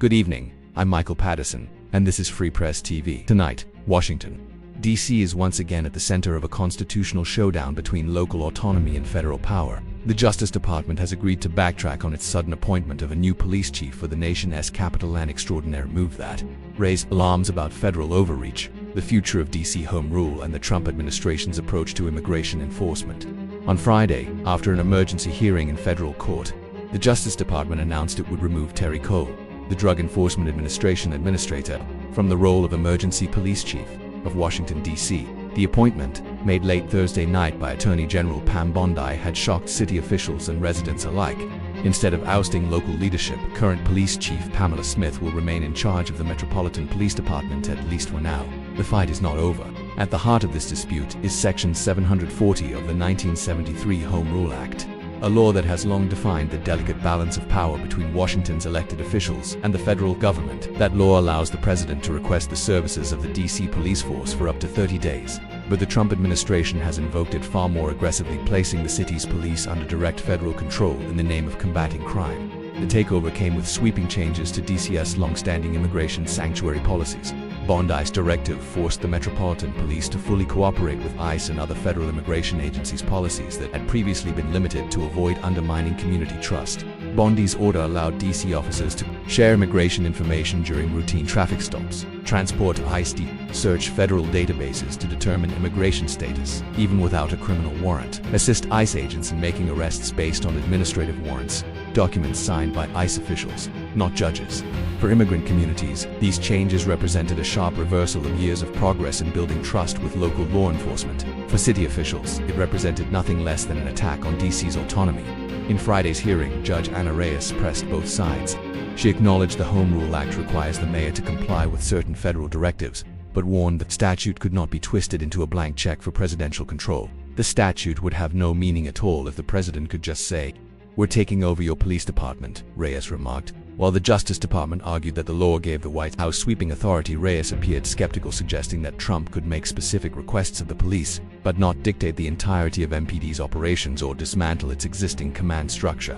Good evening, I'm Michael Patterson, and this is Free Press TV. Tonight, Washington, D.C. is once again at the center of a constitutional showdown between local autonomy and federal power. The Justice Department has agreed to backtrack on its sudden appointment of a new police chief for the nation's capital, an extraordinary move that raised alarms about federal overreach, the future of D.C. home rule, and the Trump administration's approach to immigration enforcement. On Friday, after an emergency hearing in federal court, the Justice Department announced it would remove Terry Cole, the Drug Enforcement Administration administrator, from the role of emergency police chief of Washington, D.C. The appointment, made late Thursday night by Attorney General Pam Bondi, had shocked city officials and residents alike. Instead of ousting local leadership, current police chief Pamela Smith will remain in charge of the Metropolitan Police Department, at least for now. The fight is not over. At the heart of this dispute is Section 740 of the 1973 Home Rule Act, a law that has long defined the delicate balance of power between Washington's elected officials and the federal government. That law allows the president to request the services of the D.C. police force for up to 30 days. But the Trump administration has invoked it far more aggressively, placing the city's police under direct federal control in the name of combating crime. The takeover came with sweeping changes to DC's long-standing immigration sanctuary policies. Bondi's directive forced the Metropolitan Police to fully cooperate with ICE and other federal immigration agencies' policies that had previously been limited to avoid undermining community trust. Bondi's order allowed D.C. officers to share immigration information during routine traffic stops, transport ICE, search federal databases to determine immigration status, even without a criminal warrant, assist ICE agents in making arrests based on administrative warrants, documents signed by ICE officials, not judges. For immigrant communities, these changes represented a sharp reversal of years of progress in building trust with local law enforcement. For city officials, it represented nothing less than an attack on D.C.'s autonomy. In Friday's hearing, Judge Ana Reyes pressed both sides. She acknowledged the Home Rule Act requires the mayor to comply with certain federal directives, but warned that statute could not be twisted into a blank check for presidential control. The statute would have no meaning at all if the president could just say, "We're taking over your police department," Reyes remarked. While the Justice Department argued that the law gave the White House sweeping authority, Reyes appeared skeptical, suggesting that Trump could make specific requests of the police, but not dictate the entirety of MPD's operations or dismantle its existing command structure.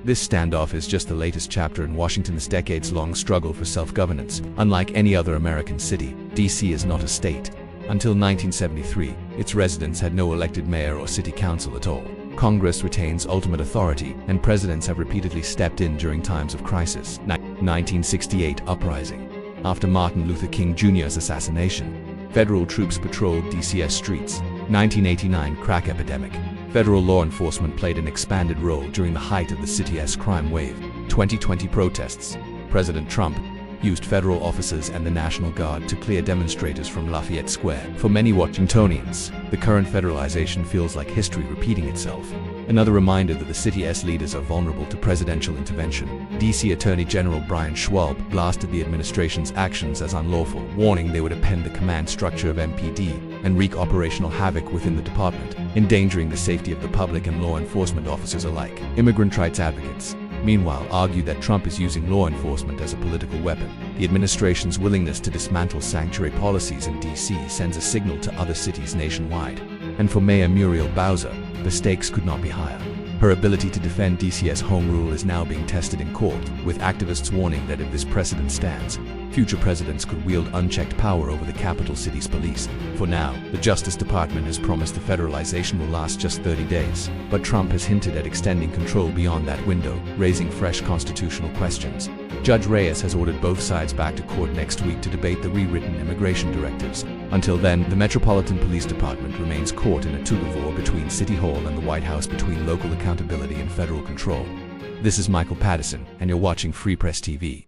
This standoff is just the latest chapter in Washington's decades-long struggle for self-governance. Unlike any other American city, D.C. is not a state. Until 1973, its residents had no elected mayor or city council at all. Congress retains ultimate authority, and presidents have repeatedly stepped in during times of crisis. 1968 uprising. After Martin Luther King Jr.'s assassination, federal troops patrolled DC's streets. 1989 crack epidemic. Federal law enforcement played an expanded role during the height of the city's crime wave. 2020 protests. President Trump used federal officers and the National Guard to clear demonstrators from Lafayette Square. For many Washingtonians, the current federalization feels like history repeating itself. Another reminder that the city's leaders are vulnerable to presidential intervention. D.C. Attorney General Brian Schwab blasted the administration's actions as unlawful, warning they would upend the command structure of MPD and wreak operational havoc within the department, endangering the safety of the public and law enforcement officers alike. Immigrant rights advocates, meanwhile, argue that Trump is using law enforcement as a political weapon. The administration's willingness to dismantle sanctuary policies in D.C. sends a signal to other cities nationwide. And for Mayor Muriel Bowser, the stakes could not be higher. Her ability to defend DC's home rule is now being tested in court, with activists warning that if this precedent stands, future presidents could wield unchecked power over the capital city's police. For now, the Justice Department has promised the federalization will last just 30 days, but Trump has hinted at extending control beyond that window, raising fresh constitutional questions. Judge Reyes has ordered both sides back to court next week to debate the rewritten immigration directives. Until then, the Metropolitan Police Department remains caught in a tug-of-war between City Hall and the White House, between local accountability and federal control. This is Michael Patterson, and you're watching Free Press TV.